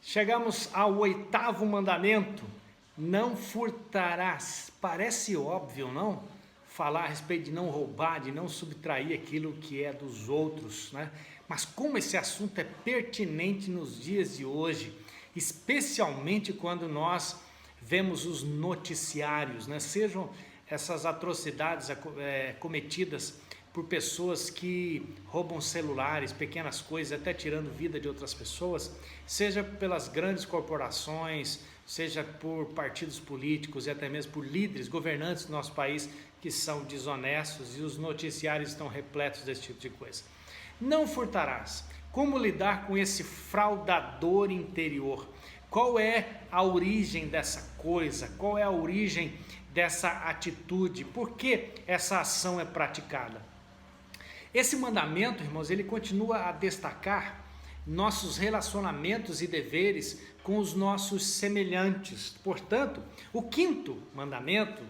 Chegamos ao oitavo mandamento: não furtarás. Parece óbvio, não? Falar a respeito de não roubar, de não subtrair aquilo que é dos outros, né? Mas como esse assunto é pertinente nos dias de hoje, especialmente quando nós vemos os noticiários, né? Sejam essas atrocidades cometidas por pessoas que roubam celulares, pequenas coisas, até tirando vida de outras pessoas, seja pelas grandes corporações, seja por partidos políticos e até mesmo por líderes, governantes do nosso país que são desonestos, e os noticiários estão repletos desse tipo de coisa. Não furtarás. Como lidar com esse fraudador interior? Qual é a origem dessa coisa? Qual é a origem dessa atitude? Por que essa ação é praticada? Esse mandamento, irmãos, ele continua a destacar nossos relacionamentos e deveres com os nossos semelhantes. Portanto, o quinto mandamento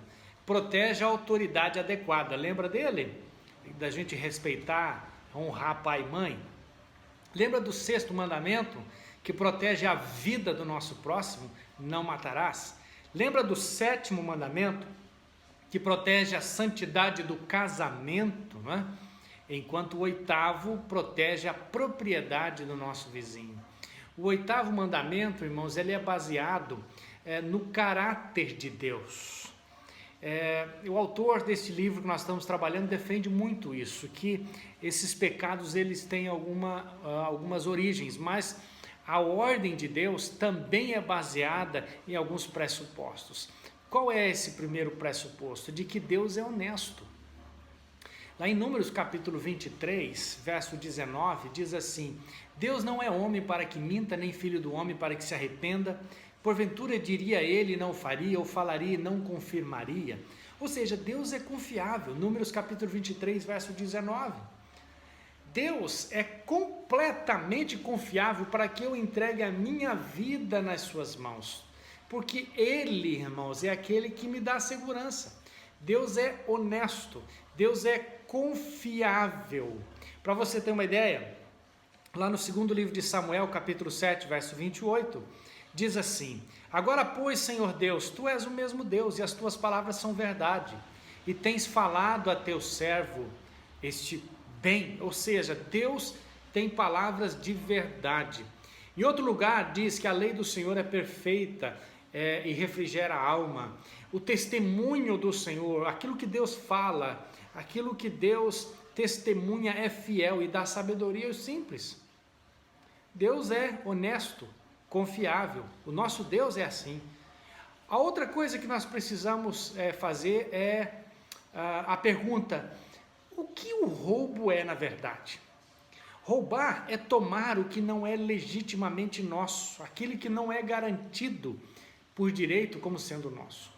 protege a autoridade adequada. Lembra dele? Da gente respeitar, honrar pai e mãe. Lembra do sexto mandamento, que protege a vida do nosso próximo? Não matarás. Lembra do sétimo mandamento, que protege a santidade do casamento, não é? Enquanto o oitavo protege a propriedade do nosso vizinho. O oitavo mandamento, irmãos, ele é baseado no caráter de Deus. O autor desse livro que nós estamos trabalhando defende muito isso, que esses pecados eles têm algumas origens, mas a ordem de Deus também é baseada em alguns pressupostos. Qual é esse primeiro pressuposto? De que Deus é honesto. Lá em Números capítulo 23, verso 19, diz assim: Deus não é homem para que minta, nem filho do homem para que se arrependa. Porventura diria ele e não faria, ou falaria e não confirmaria. Ou seja, Deus é confiável. Números capítulo 23, verso 19. Deus é completamente confiável para que eu entregue a minha vida nas suas mãos. Porque Ele, irmãos, é aquele que me dá segurança. Deus é honesto, Deus é confiável. Para você ter uma ideia, lá no segundo livro de Samuel, capítulo 7, verso 28, diz assim: Agora, pois, Senhor Deus, Tu és o mesmo Deus, e as Tuas palavras são verdade, e tens falado a Teu servo este bem. Ou seja, Deus tem palavras de verdade. Em outro lugar diz que a lei do Senhor é perfeita e refrigera a alma. O testemunho do Senhor, aquilo que Deus fala, aquilo que Deus testemunha é fiel e dá sabedoria aos simples. Deus é honesto, confiável. O nosso Deus é assim. A outra coisa que nós precisamos fazer é a pergunta: o que o roubo é na verdade? Roubar é tomar o que não é legitimamente nosso, aquilo que não é garantido por direito como sendo nosso.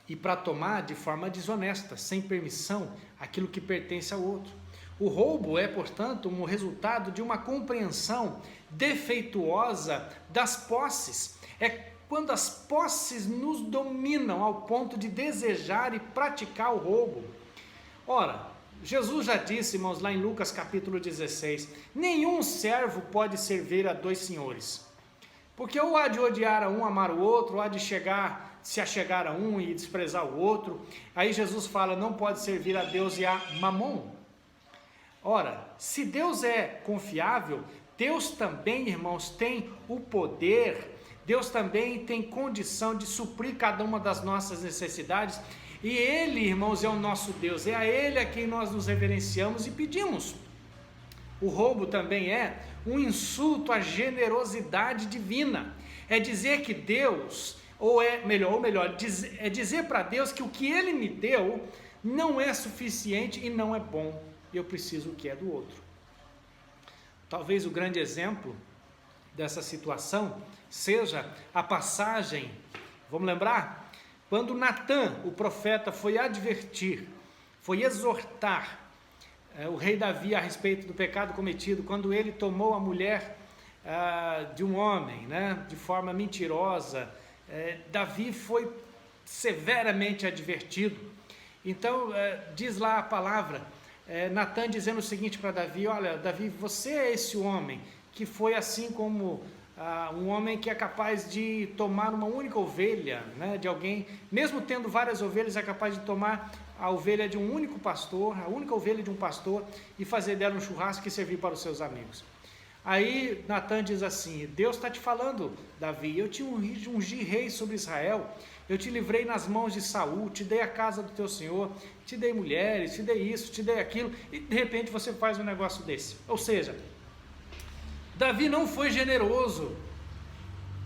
E para tomar de forma desonesta, sem permissão, aquilo que pertence ao outro. O roubo é, portanto, um resultado de uma compreensão defeituosa das posses. É quando as posses nos dominam ao ponto de desejar e praticar o roubo. Ora, Jesus já disse, irmãos, lá em Lucas capítulo 16, nenhum servo pode servir a dois senhores. Porque ou há de odiar a um, amar o outro, ou há de se achegar a um e desprezar o outro. Aí Jesus fala, não pode servir a Deus e a Mamon. Ora, se Deus é confiável, Deus também, irmãos, tem o poder, Deus também tem condição de suprir cada uma das nossas necessidades. E Ele, irmãos, é o nosso Deus, é a Ele a quem nós nos reverenciamos e pedimos. O roubo também é um insulto à generosidade divina. É dizer que Deus, é dizer para Deus que o que Ele me deu não é suficiente e não é bom. E eu preciso o que é do outro. Talvez o grande exemplo dessa situação seja a passagem, vamos lembrar? Quando Natã, o profeta, foi advertir, foi exortar o rei Davi a respeito do pecado cometido, quando ele tomou a mulher de um homem, né, de forma mentirosa, Davi foi severamente advertido. Então diz lá a palavra, Natã dizendo o seguinte para Davi: olha, Davi, você é esse homem que foi assim como um homem que é capaz de tomar uma única ovelha, né, de alguém, mesmo tendo várias ovelhas, é capaz de tomar a ovelha de um único pastor, a única ovelha de um pastor, e fazer dela um churrasco e servir para os seus amigos. Aí Natan diz assim: Deus está te falando, Davi, eu te ungi rei sobre Israel, eu te livrei nas mãos de Saul, te dei a casa do teu senhor, te dei mulheres, te dei isso, te dei aquilo, e de repente você faz um negócio desse. Ou seja, Davi não foi generoso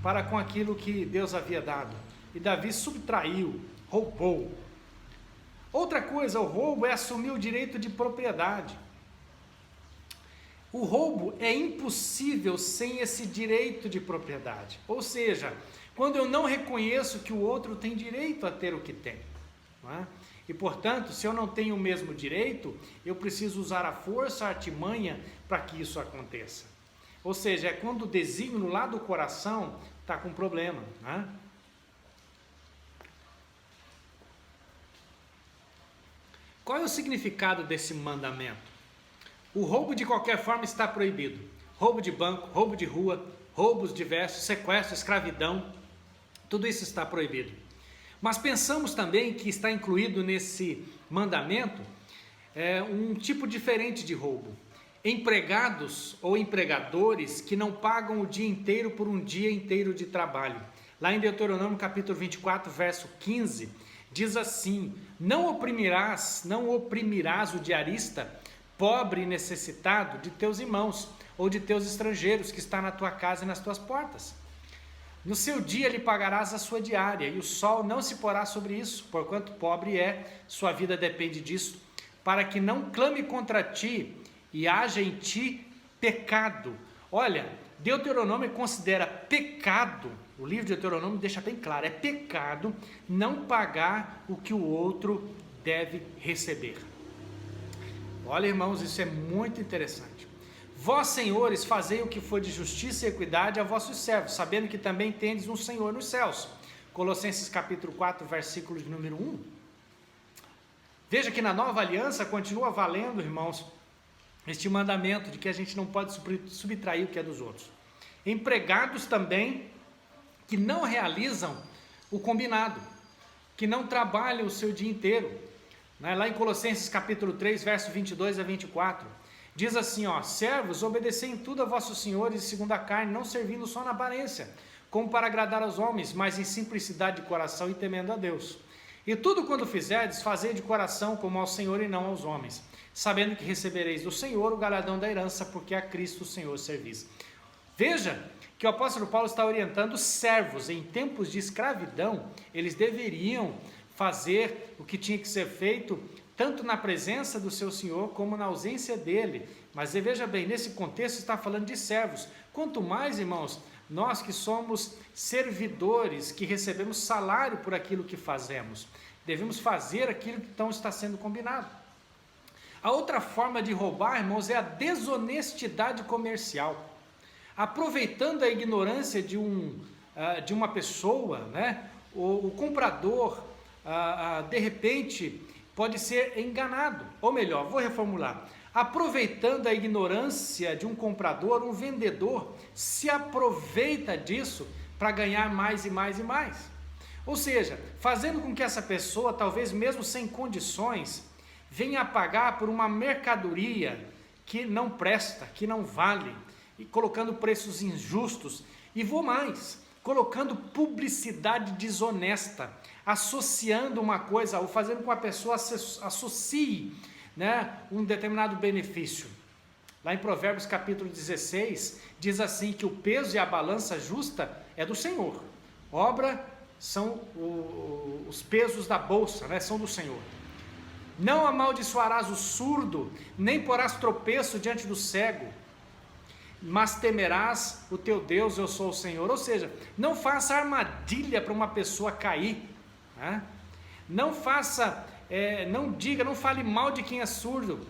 para com aquilo que Deus havia dado, e Davi subtraiu, roubou. Outra coisa, o roubo é assumir o direito de propriedade. O roubo é impossível sem esse direito de propriedade, ou seja, quando eu não reconheço que o outro tem direito a ter o que tem, não é? E portanto, se eu não tenho o mesmo direito, eu preciso usar a força, a artimanha para que isso aconteça. Ou seja, é quando o desígnio lá do coração está com problema, né? Qual é o significado desse mandamento? O roubo de qualquer forma está proibido. Roubo de banco, roubo de rua, roubos diversos, sequestro, escravidão, tudo isso está proibido. Mas pensamos também que está incluído nesse mandamento um tipo diferente de roubo. Empregados ou empregadores que não pagam o dia inteiro por um dia inteiro de trabalho. Lá em Deuteronômio capítulo 24, verso 15, diz assim: não oprimirás o diarista, pobre e necessitado de teus irmãos ou de teus estrangeiros que está na tua casa e nas tuas portas. No seu dia lhe pagarás a sua diária, e o sol não se porá sobre isso, porquanto pobre é, sua vida depende disso, para que não clame contra ti e haja em ti pecado. Olha, Deuteronômio considera pecado, o livro de Deuteronômio deixa bem claro, é pecado não pagar o que o outro deve receber. Olha, irmãos, isso é muito interessante. Vós, senhores, fazei o que for de justiça e equidade a vossos servos, sabendo que também tendes um Senhor nos céus. Colossenses capítulo 4, versículo de número 1. Veja que na nova aliança continua valendo, irmãos, este mandamento de que a gente não pode subtrair o que é dos outros. Empregados também que não realizam o combinado, que não trabalham o seu dia inteiro. Lá em Colossenses capítulo 3, verso 22 a 24, diz assim, servos, obedecei em tudo a vossos senhores segundo a carne, não servindo só na aparência, como para agradar aos homens, mas em simplicidade de coração e temendo a Deus. E tudo quando fizerdes, fazei de coração como ao Senhor e não aos homens, sabendo que recebereis do Senhor o galardão da herança, porque a Cristo o Senhor servis. Veja que o apóstolo Paulo está orientando os servos. Em tempos de escravidão, eles deveriam fazer o que tinha que ser feito, tanto na presença do seu Senhor, como na ausência dele. Mas veja bem, nesse contexto está falando de servos. Quanto mais, irmãos, nós que somos servidores, que recebemos salário por aquilo que fazemos, devemos fazer aquilo que então está sendo combinado. A outra forma de roubar, irmãos, é a desonestidade comercial. Aproveitando a ignorância de uma pessoa, né? O comprador, de repente, pode ser enganado. Ou melhor, vou reformular. Aproveitando a ignorância de um comprador, um vendedor se aproveita disso para ganhar mais e mais e mais. Ou seja, fazendo com que essa pessoa, talvez mesmo sem condições, venha a pagar por uma mercadoria que não presta, que não vale, e colocando preços injustos, e vou mais, colocando publicidade desonesta, associando uma coisa, ou fazendo com que a pessoa associe, né, um determinado benefício. Lá em Provérbios capítulo 16, diz assim que o peso e a balança justa é do Senhor. Obra são os pesos da bolsa, né, são do Senhor. Não amaldiçoarás o surdo, nem porás tropeço diante do cego, mas temerás o teu Deus, eu sou o Senhor. Ou seja, não faça armadilha para uma pessoa cair, né? Não faça, não fale mal de quem é surdo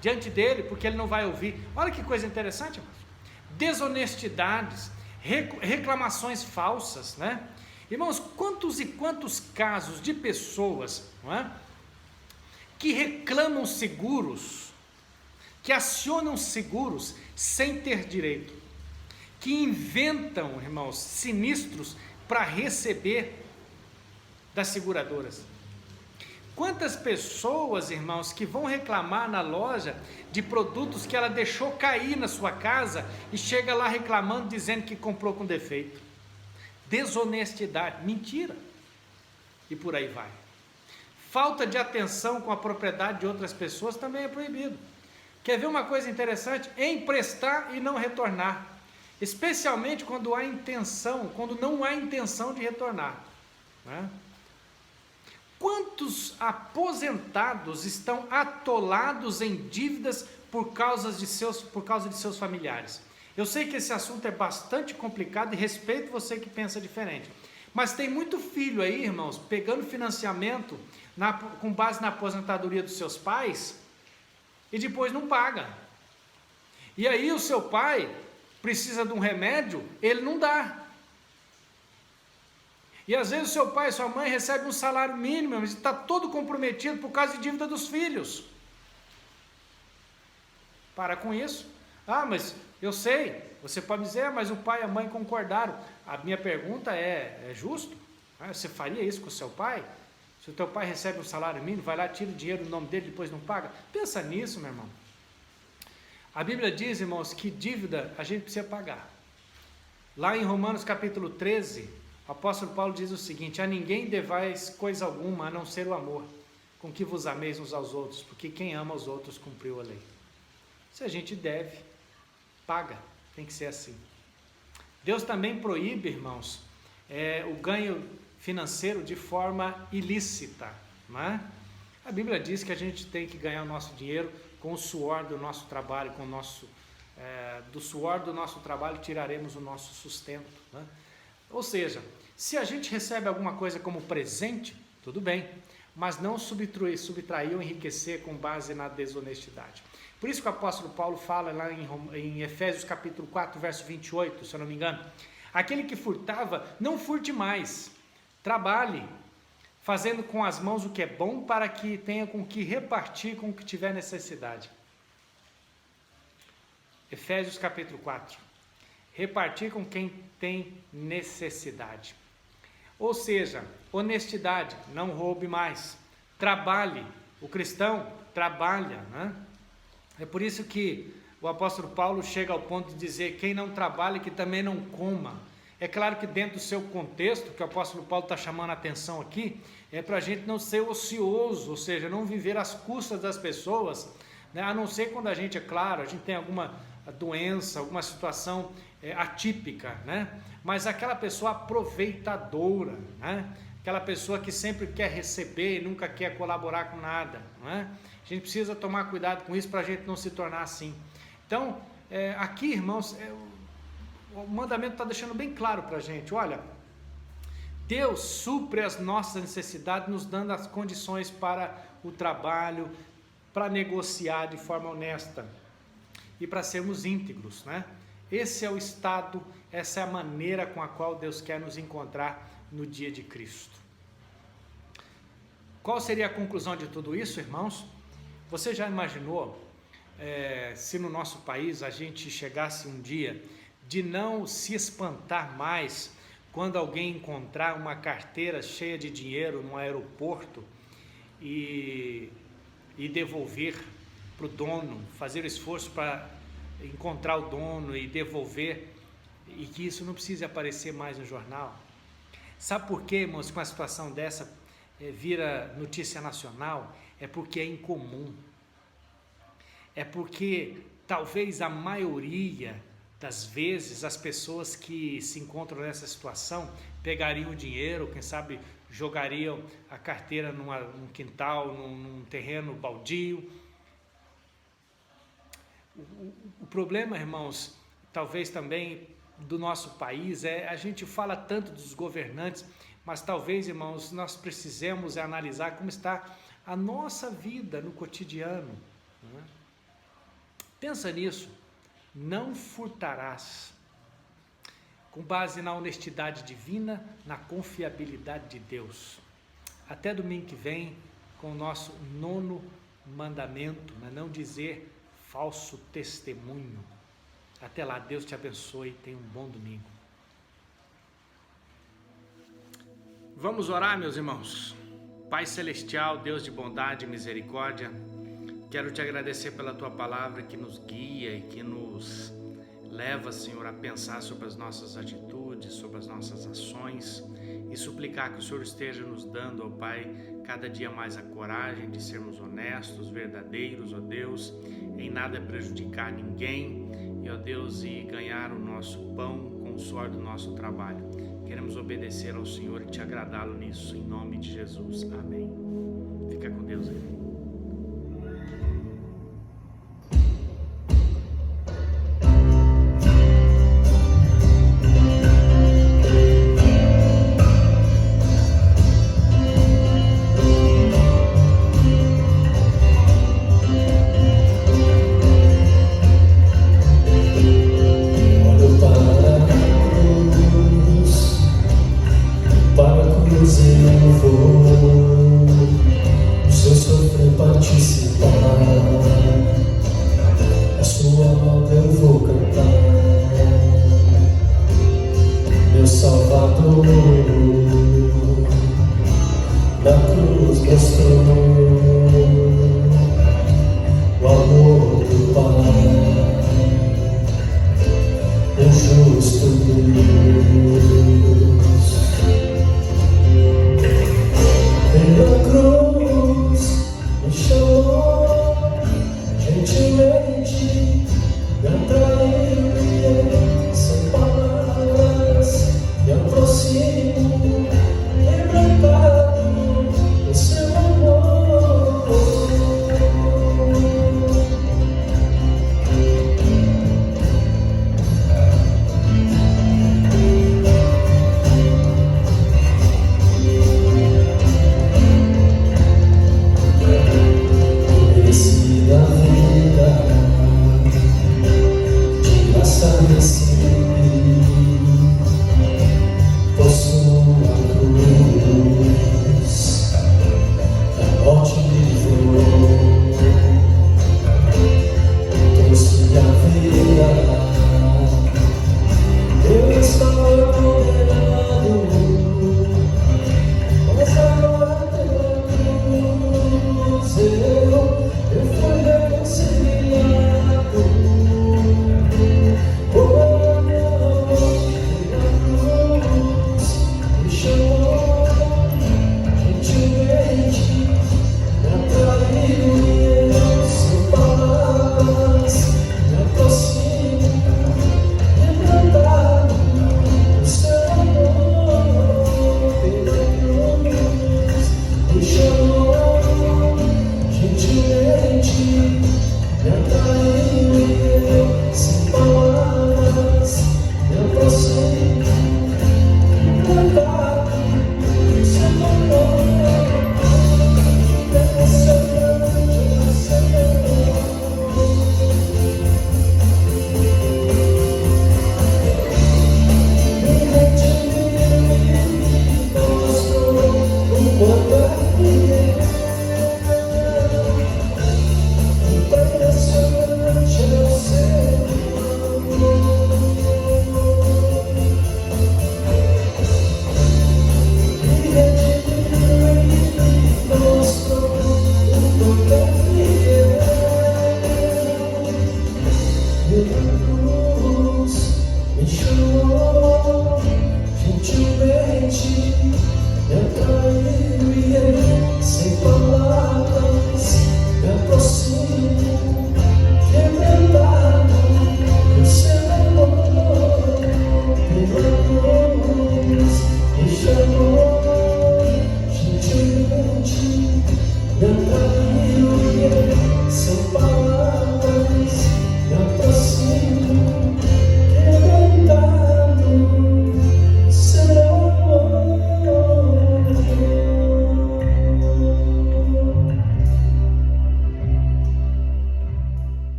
diante dele, porque ele não vai ouvir. Olha que coisa interessante, irmãos. Desonestidades, reclamações falsas, né? Irmãos, quantos e quantos casos de pessoas, não é, que reclamam seguros, que acionam seguros sem ter direito, que inventam, irmãos, sinistros para receber das seguradoras. Quantas pessoas, irmãos, que vão reclamar na loja de produtos que ela deixou cair na sua casa e chega lá reclamando, dizendo que comprou com defeito. Desonestidade, mentira. E por aí vai. Falta de atenção com a propriedade de outras pessoas também é proibido. Quer ver uma coisa interessante? Emprestar e não retornar. Especialmente quando há intenção, quando não há intenção de retornar, né? Quantos aposentados estão atolados em dívidas por causa de seus familiares? Eu sei que esse assunto é bastante complicado e respeito você que pensa diferente. Mas tem muito filho aí, irmãos, pegando financiamento com base na aposentadoria dos seus pais e depois não paga. E aí o seu pai precisa de um remédio, ele não dá. E às vezes o seu pai e sua mãe recebem um salário mínimo, mas está todo comprometido por causa de dívida dos filhos. Para com isso. Ah, mas eu sei, você pode dizer, mas o pai e a mãe concordaram. A minha pergunta é justo? Você faria isso com o seu pai? Se o teu pai recebe um salário mínimo, vai lá, tira o dinheiro no nome dele e depois não paga? Pensa nisso, meu irmão. A Bíblia diz, irmãos, que dívida a gente precisa pagar. Lá em Romanos capítulo 13, o apóstolo Paulo diz o seguinte: a ninguém devais coisa alguma, a não ser o amor, com que vos ameis uns aos outros, porque quem ama os outros cumpriu a lei. Se a gente deve, paga, tem que ser assim. Deus também proíbe, irmãos, o ganho financeiro de forma ilícita, não é? A Bíblia diz que a gente tem que ganhar o nosso dinheiro com o suor do nosso trabalho, do suor do nosso trabalho tiraremos o nosso sustento, né? Ou seja, se a gente recebe alguma coisa como presente, tudo bem, mas não subtrair ou enriquecer com base na desonestidade. Por isso que o apóstolo Paulo fala lá em Efésios capítulo 4, verso 28, se eu não me engano: aquele que furtava, não furte mais, trabalhe, fazendo com as mãos o que é bom, para que tenha com que repartir com o que tiver necessidade. Efésios capítulo 4. Repartir com quem tem necessidade. Ou seja, honestidade, não roube mais. Trabalhe, o cristão trabalha, né? É por isso que o apóstolo Paulo chega ao ponto de dizer: quem não trabalha, que também não coma. É claro que dentro do seu contexto, que o apóstolo Paulo está chamando a atenção aqui, é para a gente não ser ocioso, ou seja, não viver às custas das pessoas, né? A não ser quando a gente, é claro, a gente tem alguma doença, alguma situação atípica, né? Mas aquela pessoa aproveitadora, né? Aquela pessoa que sempre quer receber e nunca quer colaborar com nada, né? A gente precisa tomar cuidado com isso para a gente não se tornar assim. Então, aqui, irmãos, o mandamento está deixando bem claro para a gente: olha, Deus supre as nossas necessidades, nos dando as condições para o trabalho, para negociar de forma honesta e para sermos íntegros, né? Esse é o estado, essa é a maneira com a qual Deus quer nos encontrar no dia de Cristo. Qual seria a conclusão de tudo isso, irmãos? Você já imaginou se no nosso país a gente chegasse um dia de não se espantar mais quando alguém encontrar uma carteira cheia de dinheiro no aeroporto e devolver para o dono, fazer o esforço para encontrar o dono e devolver, e que isso não precise aparecer mais no jornal? Sabe por quê, irmãos, que uma situação dessa vira notícia nacional? É porque é incomum. É porque talvez a maioria das vezes as pessoas que se encontram nessa situação pegariam o dinheiro, quem sabe jogariam a carteira num quintal, num terreno baldio. O problema, irmãos, talvez também do nosso país, a gente fala tanto dos governantes, mas talvez, irmãos, nós precisemos analisar como está a nossa vida no cotidiano, né? Pensa nisso. Não furtarás, com base na honestidade divina, na confiabilidade de Deus. Até domingo que vem, com o nosso 9º mandamento, né? Não dizer falso testemunho. Até lá, Deus te abençoe e tenha um bom domingo. Vamos orar, meus irmãos. Pai Celestial, Deus de bondade e misericórdia, quero te agradecer pela tua palavra que nos guia e que nos leva, Senhor, a pensar sobre as nossas atitudes, sobre as nossas ações e suplicar que o Senhor esteja nos dando, ó Pai, cada dia mais a coragem de sermos honestos, verdadeiros, ó Deus, em nada prejudicar ninguém e, ó Deus, e ganhar o nosso pão com o suor do nosso trabalho. Queremos obedecer ao Senhor e te agradá-lo nisso, em nome de Jesus. Amém. Fica com Deus aí. Salvador, na cruz mostrou